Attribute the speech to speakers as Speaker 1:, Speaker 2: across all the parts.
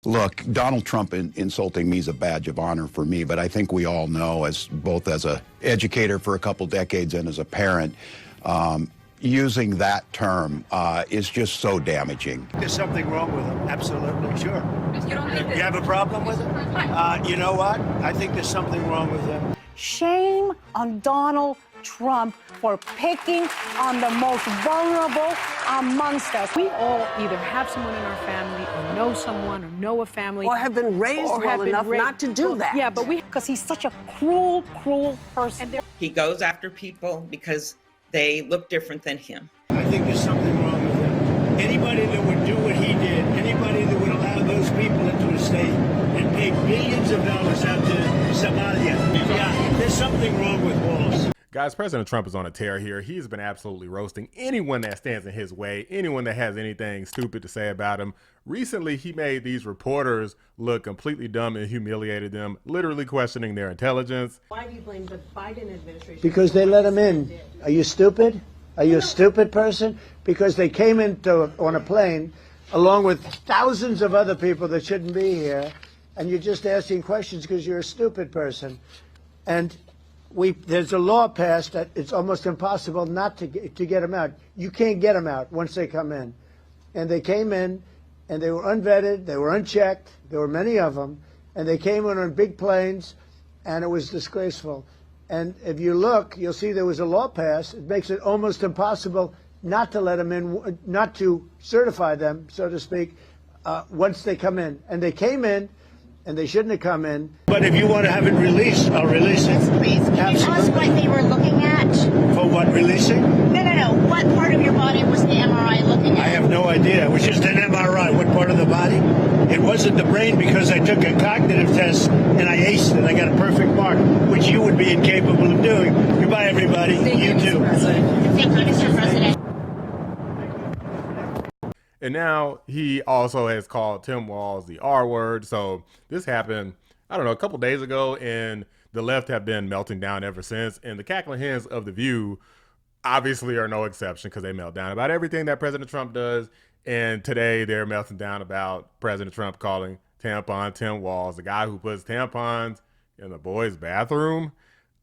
Speaker 1: Look, Donald Trump insulting me is a badge of honor for me, but I think we all know, as both as an educator for a couple decades and as a parent, using that term is just so damaging.
Speaker 2: There's something wrong with him, absolutely, sure. You have a problem with it? You know what? I think there's something wrong with him.
Speaker 3: Shame on Donald Trump for picking on the most vulnerable amongst us.
Speaker 4: We all either have someone in our family or know a family.
Speaker 5: Or have been raised well enough not to do that.
Speaker 3: Yeah, but because he's such a cruel, cruel person.
Speaker 6: He goes after people because they look different than him.
Speaker 2: I think there's something wrong with him. Anybody that would do what he did, anybody that would allow those people into a state and pay billions of dollars out to Somalia, yeah, there's something wrong with Walls.
Speaker 7: Guys, President Trump is on a tear here. He's been absolutely roasting anyone that stands in his way, anyone that has anything stupid to say about him. Recently, he made these reporters look completely dumb and humiliated them, literally questioning their intelligence.
Speaker 4: Why do you blame the Biden administration?
Speaker 8: Because they let him in. Are you stupid? Are you a stupid person? Because they came on a plane along with thousands of other people that shouldn't be here, and you're just asking questions because you're a stupid person. And there's a law passed that it's almost impossible not to get them out. You can't get them out once they come in. And they came in, and they were unvetted, they were unchecked, there were many of them, and they came in on big planes, and it was disgraceful. And if you look, you'll see there was a law passed. It makes it almost impossible not to let them in, not to certify them, so to speak, once they come in. And they came in, and they shouldn't have come in.
Speaker 2: But if you want to have it released, I'll release it.
Speaker 9: Yes, please. Can you tell us what they were looking at?
Speaker 2: For what, releasing?
Speaker 9: No. What part of your body was the MRI looking at?
Speaker 2: I have no idea. It was just an MRI. What part of the body? It wasn't the brain because I took a cognitive test and I aced it. I got a perfect mark, which you would be incapable of doing. Goodbye, everybody. You too.
Speaker 9: Thank you, Mr. President.
Speaker 7: And now he also has called Tim Walz the R word. So this happened, I don't know, a couple days ago, and the left have been melting down ever since. And the cackling hens of The View obviously are no exception, because they melt down about everything that President Trump does. And today they're melting down about President Trump calling Tampon Tim Walz, the guy who puts tampons in the boys' bathroom.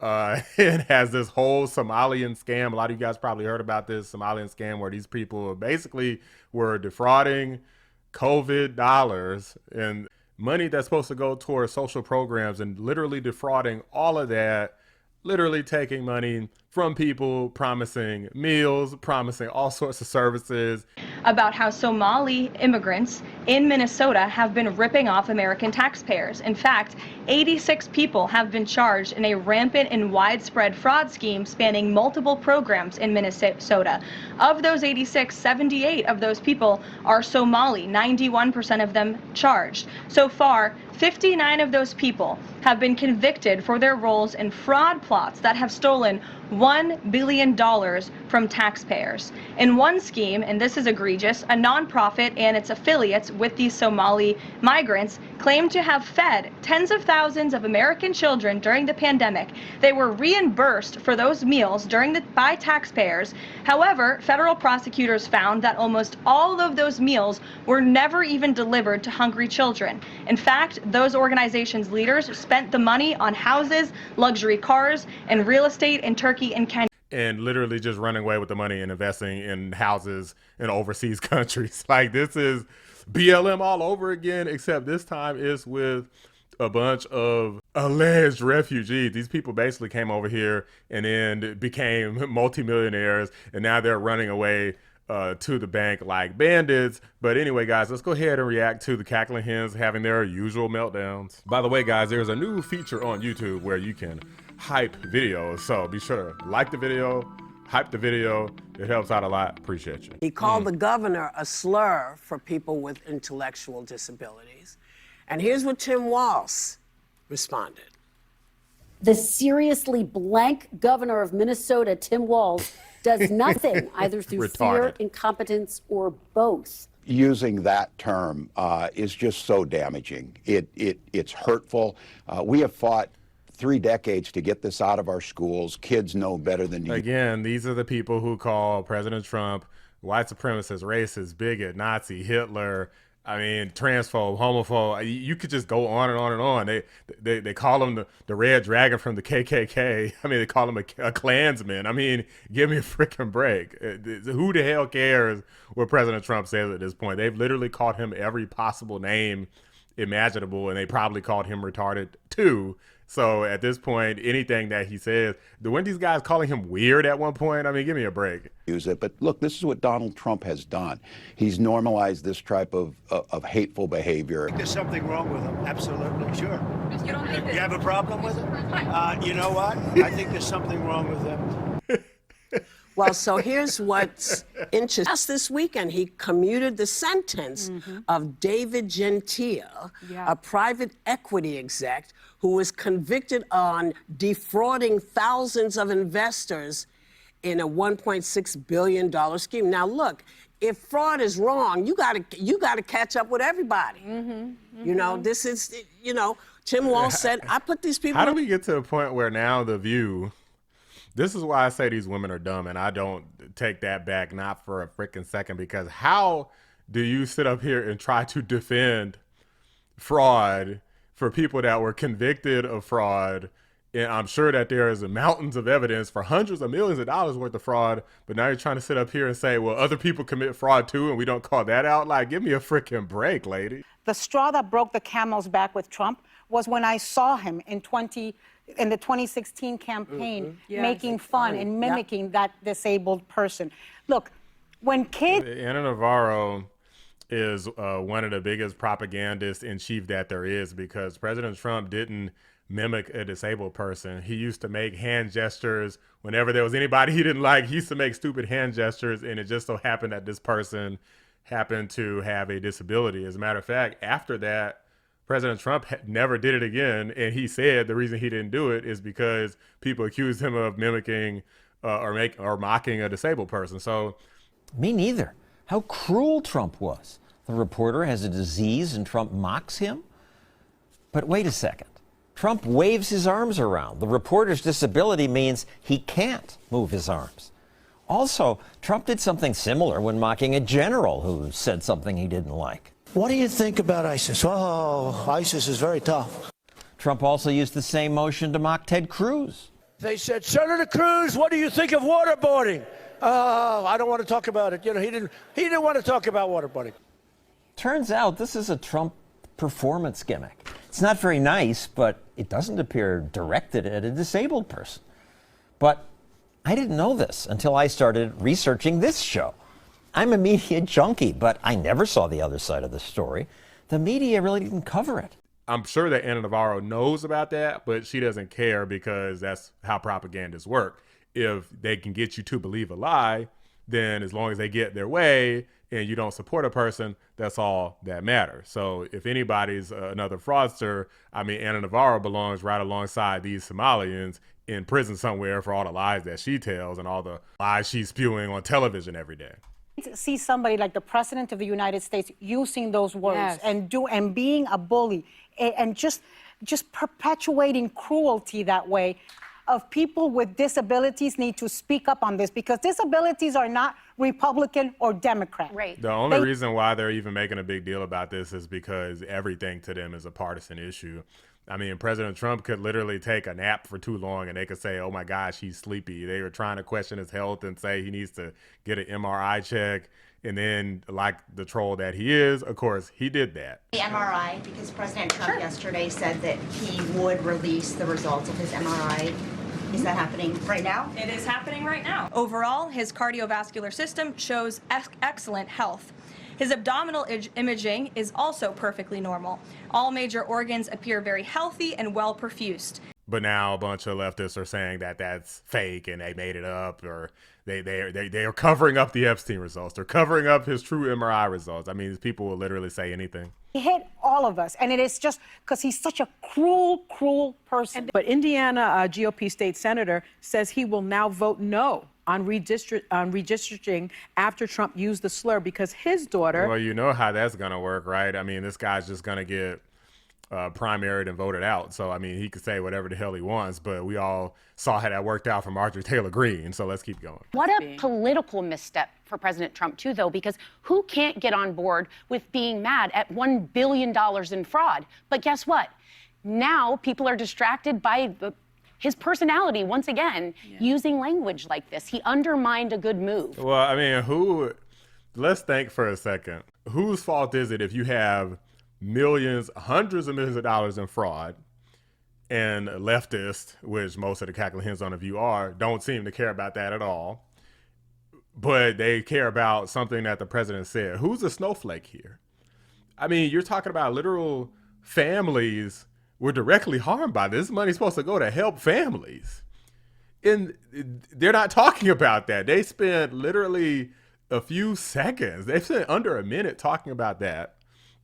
Speaker 7: It has this whole Somalian scam. A lot of you guys probably heard about this Somalian scam where these people basically were defrauding COVID dollars and money that's supposed to go towards social programs, and literally defrauding all of that, literally taking money from people, promising meals, promising all sorts of services.
Speaker 10: About how Somali immigrants in Minnesota have been ripping off American taxpayers. In fact, 86 people have been charged in a rampant and widespread fraud scheme spanning multiple programs in Minnesota. Of those 86, 78 of those people are Somali, 91% of them charged. So far, 59 of those people have been convicted for their roles in fraud plots that have stolen $1 billion from taxpayers. In one scheme, and this is egregious, a nonprofit and its affiliates with these Somali migrants claimed to have fed tens of thousands of American children during the pandemic. They were reimbursed for those meals by taxpayers. However, federal prosecutors found that almost all of those meals were never even delivered to hungry children. In fact, those organizations' leaders spent the money on houses, luxury cars, and real estate in Turkey and Kenya.
Speaker 7: And literally just running away with the money and investing in houses in overseas countries. Like, this is BLM all over again, except this time it's with a bunch of alleged refugees. These people basically came over here and then became multimillionaires, and now they're running away to the bank like bandits. But anyway, guys, let's go ahead and react to the cackling hens having their usual meltdowns. By the way, guys, there's a new feature on YouTube where you can hype videos, so be sure to like the video, hype the video. It helps out a lot. Appreciate you.
Speaker 5: He called the governor a slur for people with intellectual disabilities. And here's what Tim Walz responded.
Speaker 11: The seriously blank governor of Minnesota, Tim Walz, does nothing either through fear, incompetence, or both.
Speaker 1: Using that term is just so damaging. It's hurtful. We have fought 3 decades to get this out of our schools. Kids know better than you.
Speaker 7: Again, these are the people who call President Trump white supremacist, racist, bigot, Nazi, Hitler. I mean, transphobe, homophobe. You could just go on and on and on. They call him the Red Dragon from the KKK. I mean, they call him a Klansman. I mean, give me a freaking break. Who the hell cares what President Trump says at this point? They've literally called him every possible name imaginable, and they probably called him retarded too. So at this point, anything that he says, weren't these guys calling him weird at one point? I mean, give me a break.
Speaker 1: Use it, but look, this is what Donald Trump has done. He's normalized this type of hateful behavior.
Speaker 2: There's something wrong with him. Absolutely, sure. You have a problem with it? You know what? I think there's something wrong with him.
Speaker 5: Well, so here's what's interesting. Just this weekend, he commuted the sentence of David Gentile, a private equity exec who was convicted on defrauding thousands of investors in a $1.6 billion scheme. Now, look, if fraud is wrong, you gotta catch up with everybody. You know, this is, you know, Tim Walz said, I put these people.
Speaker 7: How do we get to a point where now The View? This is why I say these women are dumb, and I don't take that back, not for a freaking second, because how do you sit up here and try to defend fraud for people that were convicted of fraud? And I'm sure that there is mountains of evidence for hundreds of millions of dollars worth of fraud, but now you're trying to sit up here and say, well, other people commit fraud too, and we don't call that out? Like, give me a freaking break, lady.
Speaker 3: The straw that broke the camel's back with Trump was when I saw him in the 2016 campaign making fun and mimicking that disabled person. Look, when kids...
Speaker 7: Ana Navarro is one of the biggest propagandists in chief that there is, because President Trump didn't mimic a disabled person. He used to make hand gestures whenever there was anybody he didn't like. He used to make stupid hand gestures, and it just so happened that this person happened to have a disability. As a matter of fact, after that, President Trump never did it again, and he said the reason he didn't do it is because people accused him of mimicking or mocking a disabled person. So,
Speaker 12: me neither. How cruel Trump was. The reporter has a disease and Trump mocks him? But wait a second. Trump waves his arms around. The reporter's disability means he can't move his arms. Also, Trump did something similar when mocking a general who said something he didn't like.
Speaker 8: What do you think about ISIS? Oh, ISIS is very tough.
Speaker 12: Trump also used the same motion to mock Ted Cruz.
Speaker 8: They said, Senator Cruz, what do you think of waterboarding? I don't want to talk about it. You know, he didn't want to talk about waterboarding.
Speaker 12: Turns out this is a Trump performance gimmick. It's not very nice, but it doesn't appear directed at a disabled person. But I didn't know this until I started researching this show. I'm a media junkie, but I never saw the other side of the story. The media really didn't cover it.
Speaker 7: I'm sure that Ana Navarro knows about that, but she doesn't care because that's how propagandists work. If they can get you to believe a lie, then as long as they get their way and you don't support a person, that's all that matters. So if anybody's another fraudster, I mean, Ana Navarro belongs right alongside these Somalians in prison somewhere for all the lies that she tells and all the lies she's spewing on television every day.
Speaker 3: See somebody like the President of the United States using those words and being a bully and just perpetuating cruelty that way. Of people with disabilities need to speak up on this, because disabilities are not Republican or Democrat.
Speaker 10: Right.
Speaker 7: The only reason why they're even making a big deal about this is because everything to them is a partisan issue. I mean, President Trump could literally take a nap for too long and they could say, oh my gosh, he's sleepy. They were trying to question his health and say he needs to get an MRI check. And then, like the troll that he is, of course, he did that.
Speaker 9: The MRI, because President Trump yesterday said that he would release the results of his MRI. Is that happening right now?
Speaker 10: It is happening right now. Overall, his cardiovascular system shows excellent health. His abdominal imaging is also perfectly normal. All major organs appear very healthy and well perfused.
Speaker 7: But now a bunch of leftists are saying that that's fake and they made it up, or they are covering up the Epstein results. They're covering up his true MRI results. I mean, these people will literally say anything.
Speaker 3: He hit all of us, and it is just because he's such a cruel person.
Speaker 4: But Indiana GOP state senator says he will now vote no on redistricting after Trump used the slur because his daughter...
Speaker 7: Well, you know how that's going to work, right? I mean, this guy's just going to get primaried and voted out. So, I mean, he could say whatever the hell he wants, but we all saw how that worked out for Marjorie Taylor Greene. So let's keep going.
Speaker 13: What a political misstep for President Trump, too, though, because who can't get on board with being mad at $1 billion in fraud? But guess what? Now people are distracted by his personality, once again, using language like this. He undermined a good move.
Speaker 7: Well, I mean, let's think for a second. Whose fault is it if you have millions, hundreds of millions of dollars in fraud, and leftists, which most of the cackling hens on the View are, don't seem to care about that at all, but they care about something that the president said? Who's a snowflake here? I mean, you're talking about literal families were directly harmed by this. Money's supposed to go to help families. And they're not talking about that. They spent literally a few seconds. They spent under a minute talking about that.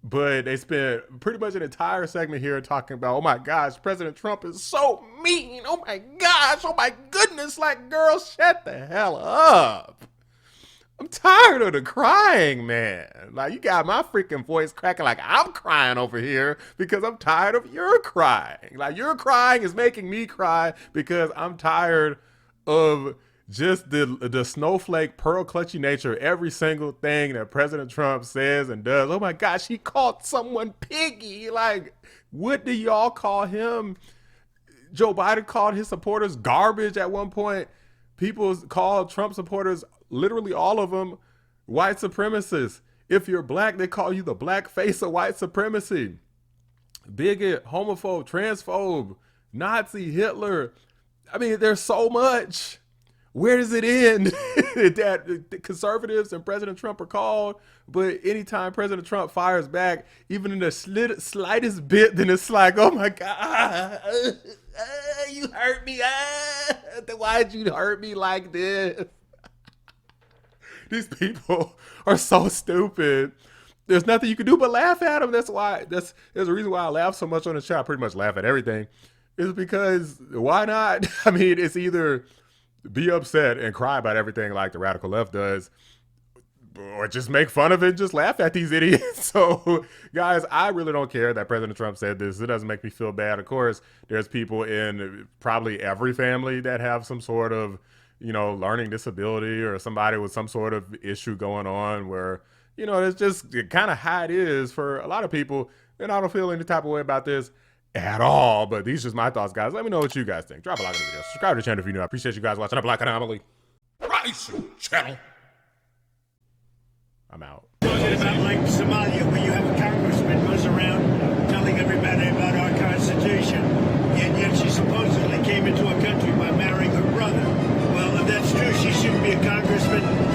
Speaker 7: But they spent pretty much an entire segment here talking about, oh my gosh, President Trump is so mean. Oh my gosh. Oh my goodness. Like, girl, shut the hell up. I'm tired of the crying, man. Like, you got my freaking voice cracking like I'm crying over here because I'm tired of your crying. Like, your crying is making me cry because I'm tired of just the snowflake, pearl clutchy nature of every single thing that President Trump says and does. Oh my gosh, he called someone piggy. Like, what do y'all call him? Joe Biden called his supporters garbage at one point. People called Trump supporters, literally all of them, white supremacists. If you're black, they call you the black face of white supremacy. Bigot, homophobe, transphobe, Nazi, Hitler. I mean, there's so much. Where does it end? That the conservatives and President Trump are called, but anytime President Trump fires back, even in the slightest bit, then it's like, oh my God, you hurt me. Why'd you hurt me like this? These people are so stupid. There's nothing you can do but laugh at them. There's a reason why I laugh so much on the show. I pretty much laugh at everything. Is because why not? I mean, it's either be upset and cry about everything like the radical left does, or just make fun of it and just laugh at these idiots. So, guys, I really don't care that President Trump said this. It doesn't make me feel bad. Of course, there's people in probably every family that have some sort of, learning disability or somebody with some sort of issue going on where, it's just kind of how it is for a lot of people. And I don't feel any type of way about this at all, but these are just my thoughts, guys. Let me know what you guys think. Drop a like on the video. Subscribe to the channel if you're new. I appreciate you guys watching the Black Anomaly channel. I'm out.
Speaker 2: Talking about like Somalia, where you have a congressman goes around telling everybody about our Constitution, and yet she supposedly came into a country by marrying her brother. Well, if that's true, she shouldn't be a congressman.